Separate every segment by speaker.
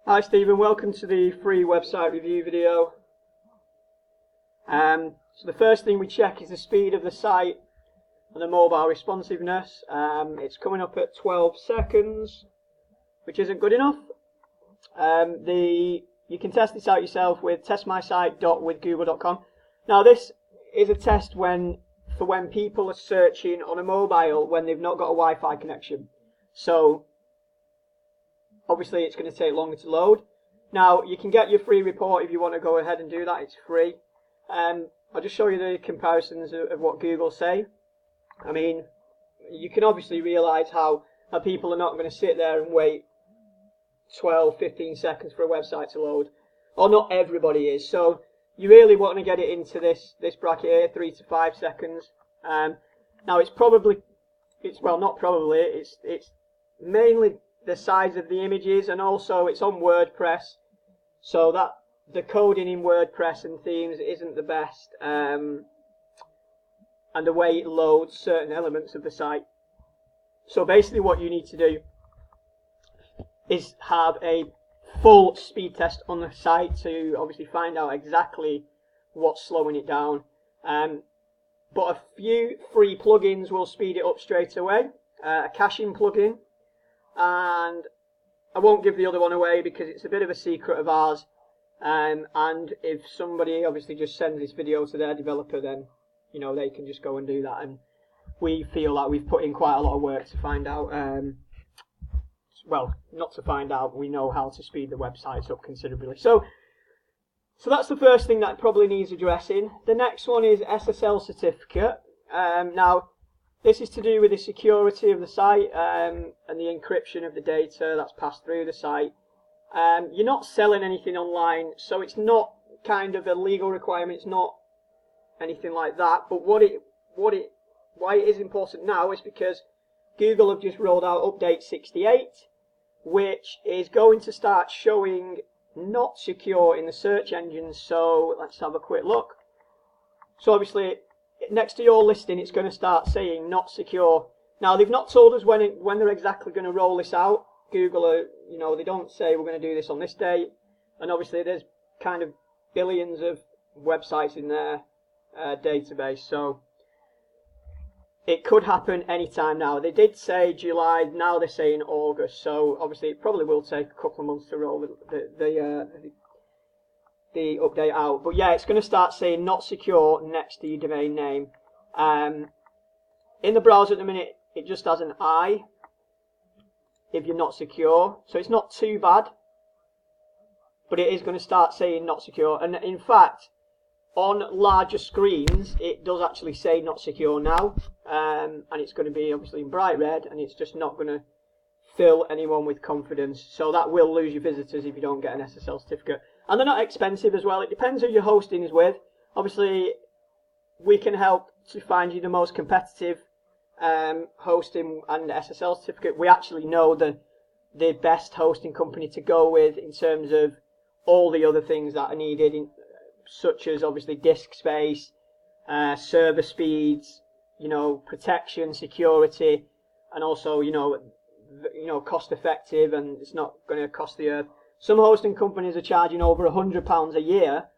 Speaker 1: Hi Stephen, welcome to the free website review video. So the first thing we check is the speed of the site and the mobile responsiveness. It's coming up at 12 seconds, which isn't good enough. You can test this out yourself with testmysite.withgoogle.com. Now this is a test for when people are searching on a mobile when they've not got a Wi-Fi connection. So obviously it's going to take longer to load. Now you can get your free report if you want to go ahead and do that. It's free. I'll just show you the comparisons of what Google say. I mean, you can obviously realise how people are not going to sit there and wait 12-15 seconds for a website to load, or not everybody is. So you really want to get it into this bracket here, 3 to 5 seconds. Now it's mainly the size of the images, and also it's on WordPress, so that the coding in WordPress and themes isn't the best, and the way it loads certain elements of the site. So basically what you need to do is have a full speed test on the site to obviously find out exactly what's slowing it down. But a few free plugins will speed it up straight away. A caching plugin, and I won't give the other one away because it's a bit of a secret of ours. And if somebody obviously just sends this video to their developer, then they can just go and do that. And we feel like we've put in quite a lot of work to find out. Well, not to find out. We know how to speed the websites up considerably. So that's the first thing that probably needs addressing. The next one is SSL certificate. Now, this is to do with the security of the site and the encryption of the data that's passed through the site. You're not selling anything online, so it's not kind of a legal requirement. It's not anything like that. But why it is important now is because Google have just rolled out update 68, which is going to start showing not secure in the search engines. So let's have a quick look. So obviously, next to your listing, it's going to start saying not secure. Now they've not told us when they're exactly going to roll this out. Google are, they don't say we're going to do this on this date. And obviously there's kind of billions of websites in their database, so it could happen anytime now. They did say July, now they're saying August, so obviously it probably will take a couple of months to roll the update out. But yeah, it's going to start saying not secure next to your domain name. In the browser at the minute, it just has an I if you're not secure, so it's not too bad, but it is going to start saying not secure. And in fact, on larger screens, it does actually say not secure now, and it's going to be obviously in bright red, and it's just not going to fill anyone with confidence. So that will lose your visitors if you don't get an SSL certificate. And they're not expensive as well. It depends who your hosting is with. Obviously, we can help to find you the most competitive hosting and SSL certificate. We actually know the best hosting company to go with in terms of all the other things that are needed, such as obviously disk space, server speeds, protection, security, and also cost effective, and it's not going to cost the earth. Some hosting companies are charging over £100 a year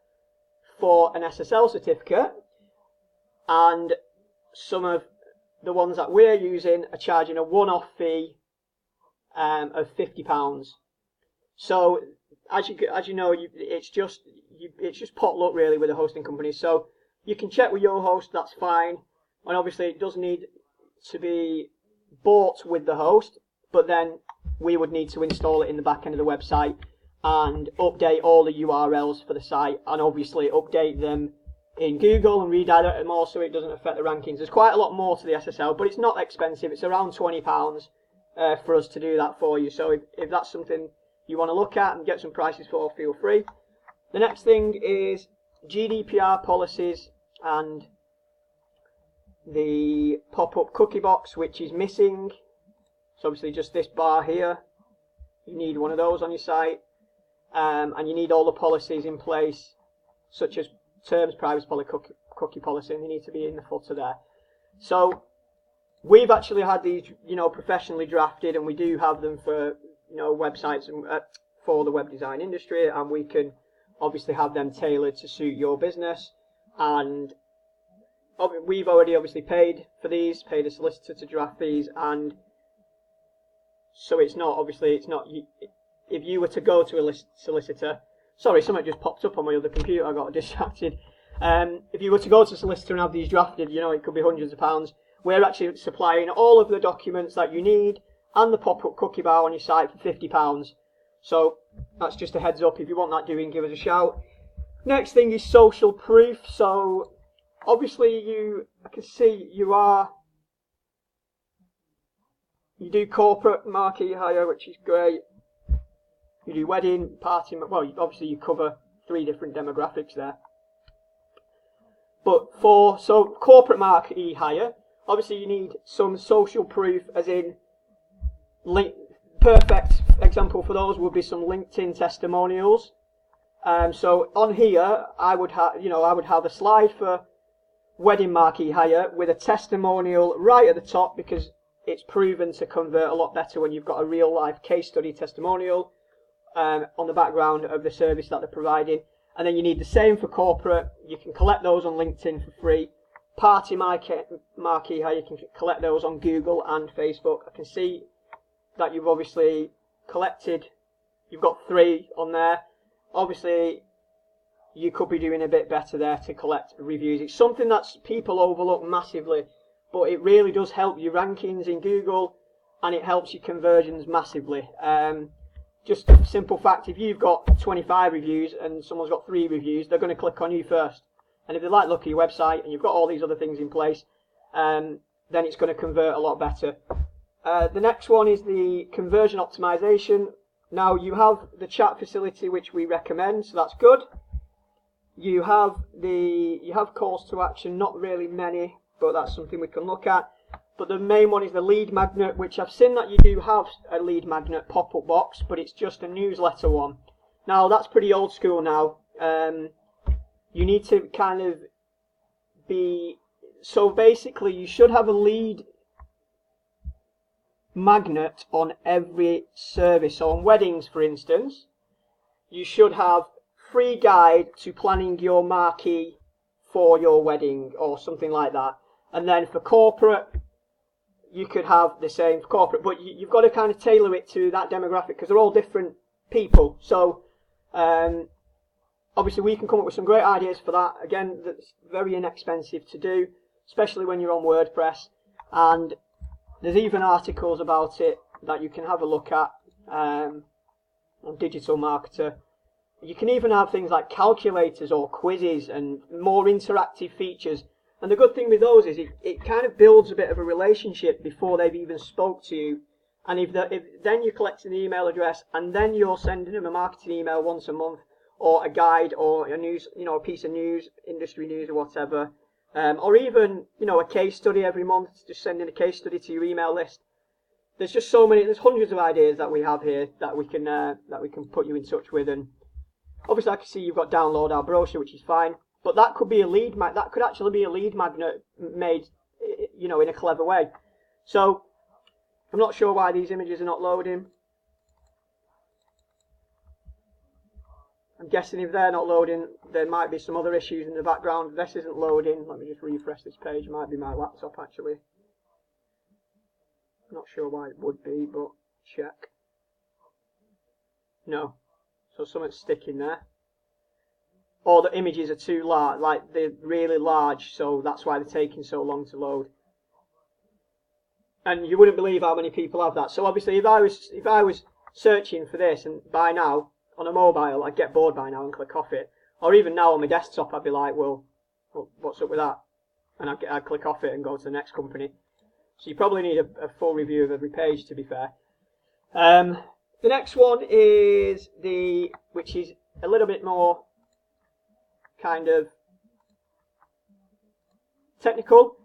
Speaker 1: for an SSL certificate, and some of the ones that we're using are charging a one-off fee of £50. So as you know, it's just pot luck really with the hosting companies. So you can check with your host, that's fine, and obviously it does need to be bought with the host, but then we would need to install it in the back end of the website and update all the URLs for the site, and obviously update them in Google and redirect them all so it doesn't affect the rankings. There's quite a lot more to the SSL, but it's not expensive. It's around £20 for us to do that for you. So if that's something you want to look at and get some prices for, feel free. The next thing is GDPR policies and the pop-up cookie box, which is missing. So obviously just this bar here, you need one of those on your site, and you need all the policies in place, such as terms, privacy policy, cookie policy, and they need to be in the footer there. So we've actually had these, professionally drafted, and we do have them for, websites and for the web design industry, and we can obviously have them tailored to suit your business. And we've already obviously paid for these, paid a solicitor to draft these, and so it's not, if you were to go to a solicitor, sorry, something just popped up on my other computer, I got distracted. If you were to go to a solicitor and have these drafted, it could be hundreds of pounds. We're actually supplying all of the documents that you need and the pop-up cookie bar on your site for £50. So that's just a heads up. If you want that doing, give us a shout. Next thing is social proof. So obviously I can see you do corporate marquee hire, which is great. You do wedding, party, well, obviously you cover 3 different demographics there. But so corporate marquee hire, obviously you need some social proof, as in perfect example for those would be some LinkedIn testimonials. So on here, I would have a slide for wedding marquee hire with a testimonial right at the top, because it's proven to convert a lot better when you've got a real life case study testimonial on the background of the service that they're providing. And then you need the same for corporate. You can collect those on LinkedIn for free. Party marquee hire, you can collect those on Google and Facebook. I can see that you've obviously collected, you've got 3 on there. Obviously you could be doing a bit better there to collect reviews. It's something that people overlook massively, but it really does help your rankings in Google, and it helps your conversions massively. Just a simple fact, if you've got 25 reviews and someone's got 3 reviews, they're going to click on you first. And if they like look at your website and you've got all these other things in place, then it's going to convert a lot better. The next one is the conversion optimization. Now you have the chat facility, which we recommend, so that's good. You have calls to action, not really many, but that's something we can look at. But the main one is the lead magnet, which I've seen that you do have a lead magnet pop-up box, but it's just a newsletter one. Now that's pretty old school now. You need to kind of so basically you should have a lead magnet on every service. So on weddings, for instance, you should have free guide to planning your marquee for your wedding or something like that. And then for corporate, you could have the same for corporate, but you've got to kind of tailor it to that demographic, because they're all different people. So obviously we can come up with some great ideas for that. Again, that's very inexpensive to do, especially when you're on WordPress. And there's even articles about it that you can have a look at on Digital Marketer. You can even have things like calculators or quizzes and more interactive features. And the good thing with those is it kind of builds a bit of a relationship before they've even spoke to you. And if then you're collecting the email address, and then you're sending them a marketing email once a month, or a guide, or a news, a piece of news, industry news or whatever, or even a case study every month, just sending a case study to your email list. There's just so many. There's hundreds of ideas that we have here that we can put you in touch with. And obviously, I can see you've got download our brochure, which is fine. But that could be that could actually be a lead magnet made, in a clever way. So I'm not sure why these images are not loading. I'm guessing if they're not loading, there might be some other issues in the background. This isn't loading. Let me just refresh this page. It might be my laptop actually. Not sure why it would be, but check. No. So something's sticking there. Or the images are too large, like they're really large, so that's why they're taking so long to load. And you wouldn't believe how many people have that. So obviously, if I was searching for this, and by now on a mobile, I'd get bored by now and click off it. Or even now on my desktop, I'd be like, well what's up with that? And I'd click off it and go to the next company. So you probably need a full review of every page, to be fair. The next one is which is a little bit more kind of technical.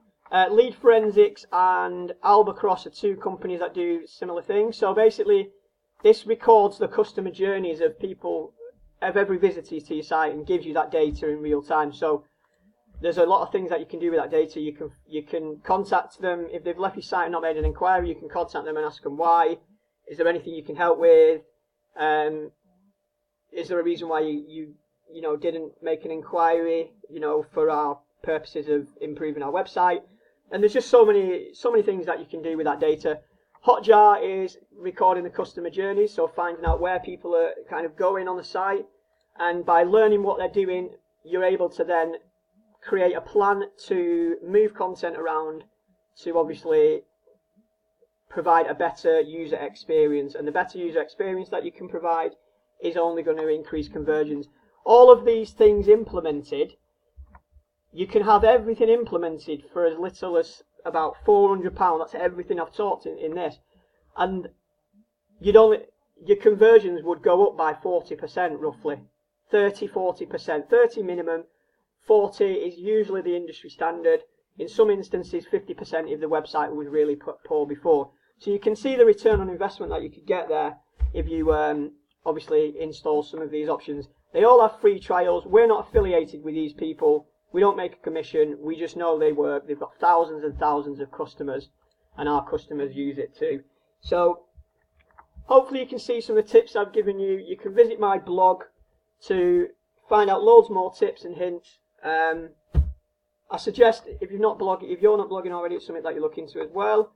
Speaker 1: Lead Forensics and Albacross are 2 companies that do similar things. So basically, this records the customer journeys of people, of every visitor to your site, and gives you that data in real time. So there's a lot of things that you can do with that data. You can contact them if they've left your site and not made an inquiry. You can contact them and ask them why. Is there anything you can help with? is there a reason why you know, didn't make an inquiry, you know, for our purposes of improving our website? And there's just so many things that you can do with that data. Hotjar is recording the customer journey, so finding out where people are kind of going on the site, and by learning what they're doing, you're able to then create a plan to move content around to obviously provide a better user experience. And the better user experience that you can provide is only going to increase conversions. All of these things implemented, you can have everything implemented for as little as about £400. That's everything I've taught in this, and your conversions would go up by 40% roughly, 30-40%, 30 minimum, 40 is usually the industry standard. In some instances 50% if the website was really poor before. So you can see the return on investment that you could get there if you obviously install some of these options. They all have free trials. We're not affiliated with these people. We don't make a commission. We just know they work. They've got thousands and thousands of customers, and our customers use it too. So hopefully you can see some of the tips I've given you. You can visit my blog to find out loads more tips and hints. I suggest if you're not blogging already, it's something that you look into as well,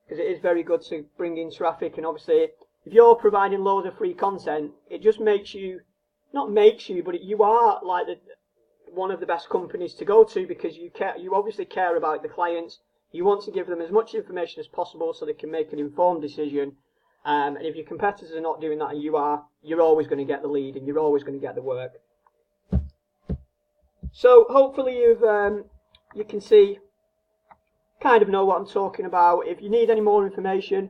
Speaker 1: because it is very good to bring in traffic. And obviously if you're providing loads of free content, it just makes you, not makes you, but you are like one of the best companies to go to, because you obviously care about the clients. You want to give them as much information as possible so they can make an informed decision. And if your competitors are not doing that and you are, you're always going to get the lead and you're always going to get the work. So hopefully you can see, kind of know what I'm talking about. If you need any more information,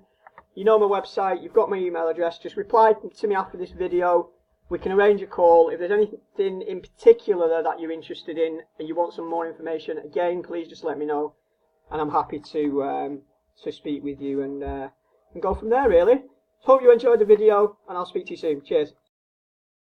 Speaker 1: you know my website, you've got my email address, just reply to me after this video. We can arrange a call. If there's anything in particular that you're interested in and you want some more information, again, please just let me know, and I'm happy to speak with you and go from there, really. Hope you enjoyed the video, and I'll speak to you soon. Cheers.